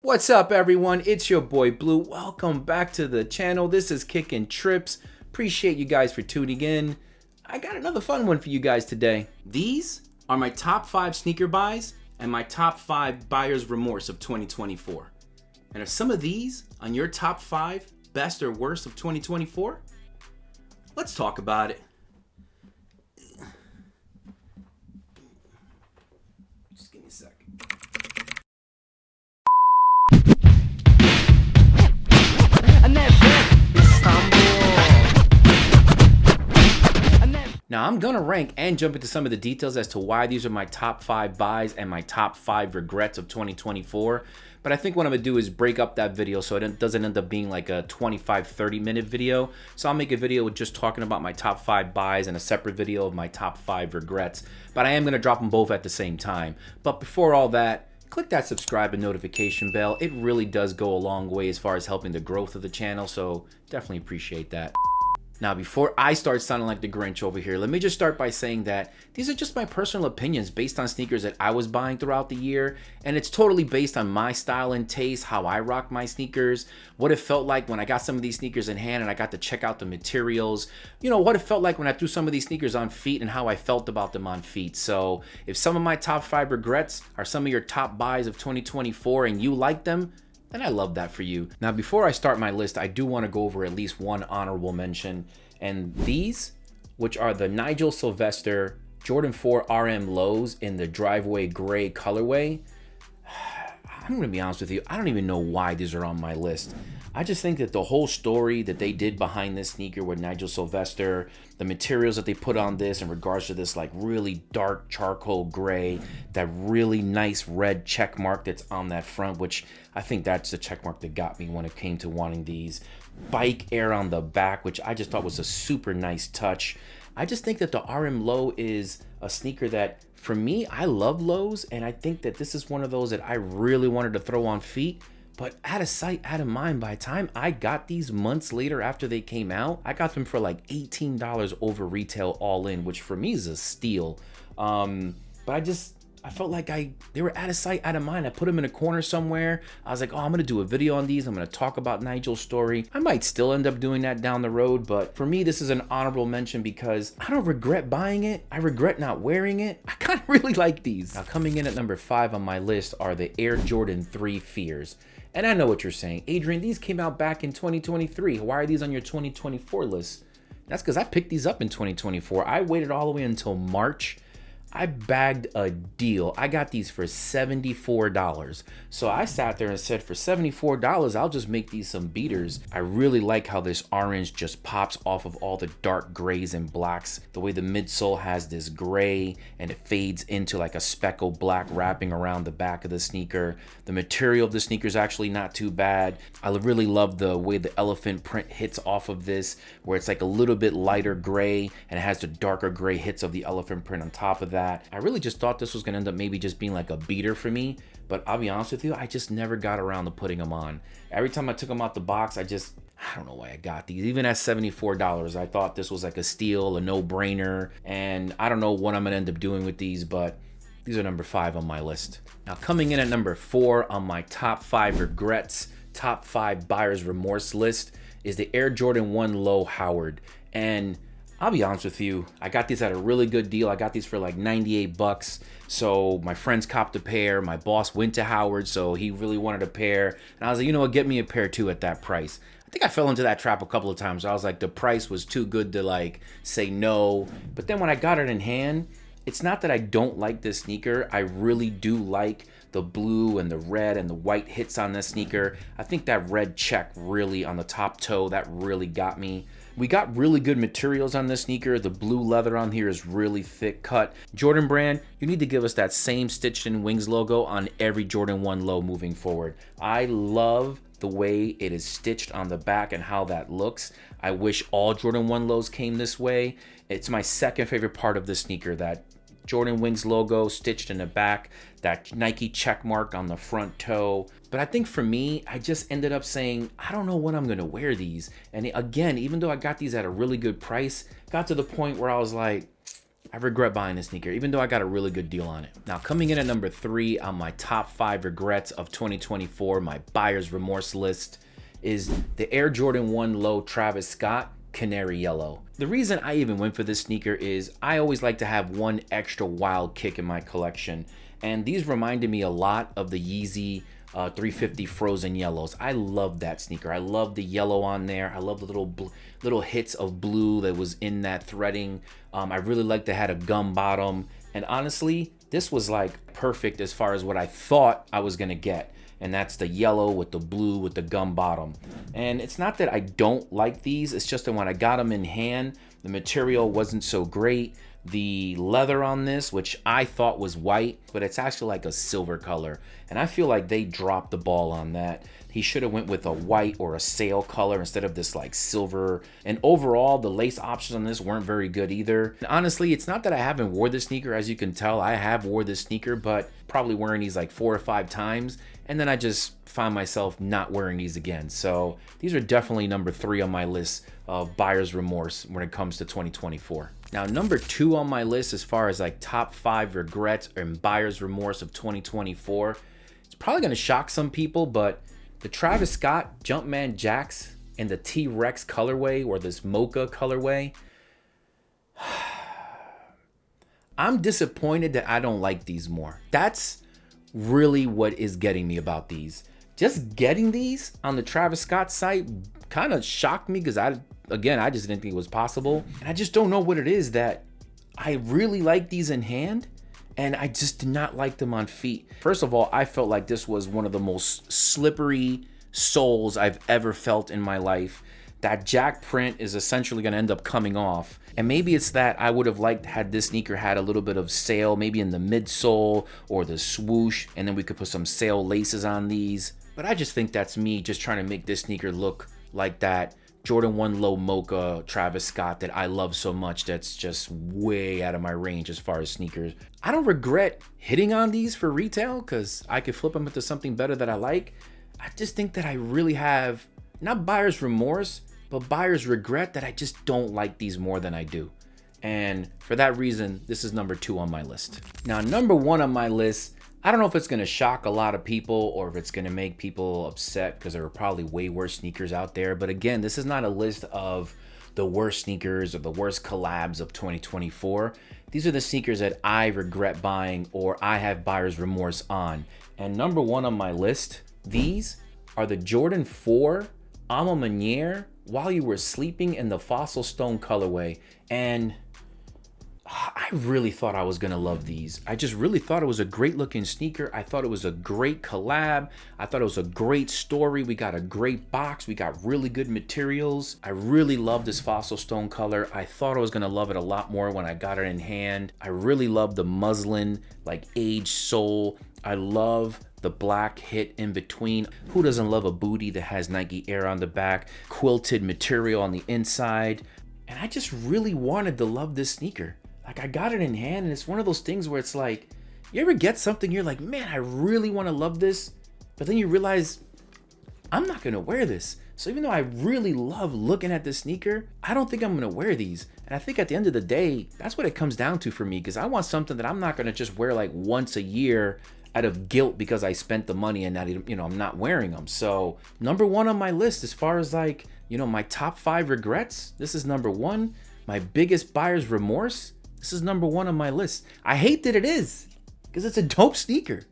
What's up, everyone? It's your boy Blue. Welcome back to the channel. This is Kicking Trips. Appreciate you guys for tuning in. I got another fun one for you guys today. These are my top 5 sneaker buys and my top 5 buyer's remorse of 2024. And are some of these on your top 5 best or worst of 2024? Let's talk about it. Just give me a second. Now I'm gonna rank and jump into some of the details as to why these are my top 5 buys and my top 5 regrets of 2024. But I think what I'm gonna do is break up that video so it doesn't end up being like a 25-30 minute video. So I'll make a video with just talking about my top 5 buys and a separate video of my top 5 regrets. But I am gonna drop them both at the same time. But before all that, click that subscribe and notification bell. It really does go a long way as far as helping the growth of the channel, so definitely appreciate that. Now, before I start sounding like the Grinch over here, let me just start by saying that these are just my personal opinions based on sneakers that I was buying throughout the year, and it's totally based on my style and taste, how I rock my sneakers, what it felt like when I got some of these sneakers in hand and I got to check out the materials, you know, what it felt like when I threw some of these sneakers on feet and how I felt about them on feet. So if some of my top 5 regrets are some of your top buys of 2024 and you like them, and I love that for you. Now, before I start my list, I do want to go over at least one honorable mention. And these, which are the Nigel Sylvester Jordan 4 RM lows in the driveway gray colorway. I'm going to be honest with you, I don't even know why these are on my list. I just think that the whole story that they did behind this sneaker with Nigel Sylvester, the materials that they put on this in regards to this like really dark charcoal gray, that really nice red check mark that's on that front, which I think that's the check mark that got me when it came to wanting these. Bike air on the back, which I just thought was a super nice touch. I just think that the RM low is a sneaker that, for me, I love lows, and I think that this is one of those that I really wanted to throw on feet. But out of sight, out of mind, by the time I got these months later after they came out, I got them for like $18 over retail all in, which for me is a steal. But I felt like they were out of sight, out of mind. I put them in a corner somewhere. I was like, oh, I'm gonna do a video on these. I'm gonna talk about Nigel's story. I might still end up doing that down the road, but for me, this is an honorable mention because I don't regret buying it. I regret not wearing it. I kind of really like these. Now, coming in at number 5 on my list are the Air Jordan 3 Fears. And I know what you're saying. Adrian, these came out back in 2023. Why are these on your 2024 list? That's because I picked these up in 2024. I waited all the way until March. I bagged a deal. I got these for $74. So I sat there and said, for $74, I'll just make these some beaters. I really like how this orange just pops off of all the dark grays and blacks. The way the midsole has this gray and it fades into like a speckled black wrapping around the back of the sneaker. The material of the sneaker is actually not too bad. I really love the way the elephant print hits off of this, where it's like a little bit lighter gray and it has the darker gray hits of the elephant print on top of that. I really just thought this was gonna end up maybe just being like a beater for me, but I'll be honest with you, I just never got around to putting them on. Every time I took them out the box, I don't know why I got these. Even at $74, I thought this was like a steal, a no-brainer, and I don't know what I'm gonna end up doing with these, but these are number 5 on my list. Now, coming in at number 4 on my top 5 regrets, top 5 buyer's remorse list is the Air Jordan 1 Low Howard. And I'll be honest with you, I got these at a really good deal. I got these for like 98 bucks. So my friends copped a pair. My boss went to Howard, so he really wanted a pair. And I was like, you know what, get me a pair too at that price. I think I fell into that trap a couple of times. I was like, the price was too good to like say no. But then when I got it in hand, it's not that I don't like this sneaker. I really do like the blue and the red and the white hits on this sneaker. I think that red check really on the top toe, that really got me. We got really good materials on this sneaker. The blue leather on here is really thick cut. Jordan brand, you need to give us that same stitched in wings logo on every Jordan 1 Low moving forward. I love the way it is stitched on the back and how that looks. I wish all Jordan 1 Lows came this way. It's my second favorite part of the sneaker, that Jordan Wings logo stitched in the back, that Nike check mark on the front toe. But I think for me, I just ended up saying, I don't know when I'm gonna wear these. And again, even though I got these at a really good price, got to the point where I was like, I regret buying this sneaker, even though I got a really good deal on it. Now, coming in at number 3 on my top 5 regrets of 2024, my buyer's remorse list, is the Air Jordan 1 Low Travis Scott Canary Yellow. The reason I even went for this sneaker is I always like to have one extra wild kick in my collection, and these reminded me a lot of the Yeezy 350 Frozen Yellows. I love that sneaker. I love the yellow on there. I love the little hits of blue that was in that threading. I really liked that it had a gum bottom, and honestly, this was like perfect as far as what I thought I was gonna get. And that's the yellow with the blue with the gum bottom. And it's not that I don't like these, it's just that when I got them in hand, the material wasn't so great. The leather on this, which I thought was white, but it's actually like a silver color. And I feel like they dropped the ball on that. He should have went with a white or a sail color instead of this like silver. And overall, the lace options on this weren't very good either. And honestly, it's not that I haven't wore this sneaker. As you can tell, I have wore this sneaker, but probably wearing these like 4 or 5 times. And then I just find myself not wearing these again. So these are definitely number 3 on my list of buyer's remorse when it comes to 2024. Now, number 2 on my list as far as like top 5 regrets and buyer's remorse of 2024, it's probably gonna shock some people, but the Travis Scott Jumpman Jacks in the T-Rex colorway, or this mocha colorway, I'm disappointed that I don't like these more. That's really what is getting me about these. Just getting these on the Travis Scott site kind of shocked me, because I just didn't think it was possible. And I just don't know what it is that I really like these in hand, and I just did not like them on feet. First of all, I felt like this was one of the most slippery soles I've ever felt in my life. That jack print is essentially going to end up coming off. And maybe it's that I would have liked had this sneaker had a little bit of sail, maybe in the midsole or the swoosh, and then we could put some sail laces on these. But I just think that's me just trying to make this sneaker look like that Jordan 1 Low Mocha Travis Scott that I love so much, that's just way out of my range as far as sneakers. I don't regret hitting on these for retail, because I could flip them into something better that I like. I just think that I really have, not buyer's remorse, but buyer's regret, that I just don't like these more than I do. And for that reason, this is number 2 on my list. Now, number 1 on my list, I don't know if it's going to shock a lot of people or if it's going to make people upset, because there are probably way worse sneakers out there. But again, this is not a list of the worst sneakers or the worst collabs of 2024. These are the sneakers that I regret buying or I have buyer's remorse on. And number 1 on my list, these are the Jordan 4 A Ma Maniére While You Were Sleeping in the Fossil Stone colorway. And I really thought I was gonna love these. I just really thought it was a great looking sneaker. I thought it was a great collab. I thought it was a great story. We got a great box. We got really good materials. I really love this Fossil Stone color. I thought I was gonna love it a lot more when I got it in hand. I really love the muslin, like aged sole. I love the black hit in between. Who doesn't love a booty that has Nike Air on the back, quilted material on the inside? And I just really wanted to love this sneaker. Like, I got it in hand, and it's one of those things where it's like, you ever get something, you're like, man, I really want to love this, but then you realize, I'm not going to wear this. So even though I really love looking at this sneaker, I don't think I'm going to wear these. And I think at the end of the day, that's what it comes down to for me, because I want something that I'm not going to just wear like once a year out of guilt because I spent the money and not, I'm not wearing them. So number 1 on my list as far as like, my top 5 regrets, this is number 1. My biggest buyer's remorse, this is number 1 on my list. I hate that it is, because it's a dope sneaker,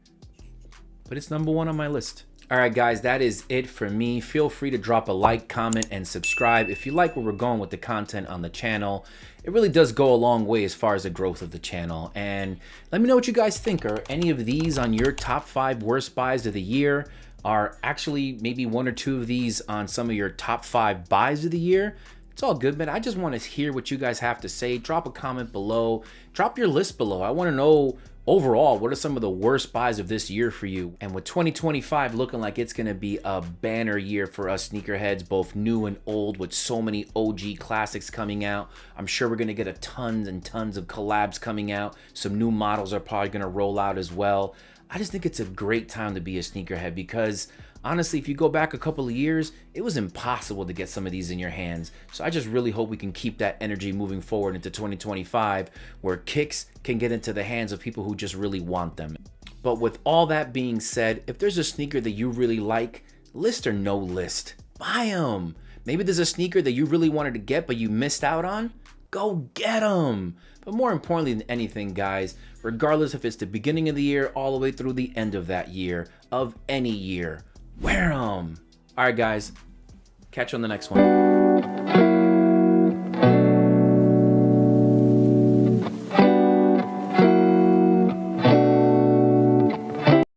but it's number 1 on my list. All right, guys, that is it for me. Feel free to drop a like, comment, and subscribe if you like where we're going with the content on the channel. It really does go a long way as far as the growth of the channel. And let me know what you guys think. Are any of these on your top 5 worst buys of the year? Are actually maybe 1 or 2 of these on some of your top 5 buys of the year? It's all good, man. I just want to hear what you guys have to say. Drop a comment below. Drop your list below. I want to know overall, what are some of the worst buys of this year for you? And with 2025 looking like it's going to be a banner year for us sneakerheads, both new and old, with so many OG classics coming out. I'm sure we're going to get a tons and tons of collabs coming out. Some new models are probably going to roll out as well. I just think it's a great time to be a sneakerhead, because Honestly, if you go back a couple of years, it was impossible to get some of these in your hands. So I just really hope we can keep that energy moving forward into 2025, where kicks can get into the hands of people who just really want them. But with all that being said, if there's a sneaker that you really like, list or no list, buy them. Maybe there's a sneaker that you really wanted to get but you missed out on, go get them. But more importantly than anything, guys, regardless if it's the beginning of the year all the way through the end of that year, of any year, wear them. All right, guys, catch you on the next one.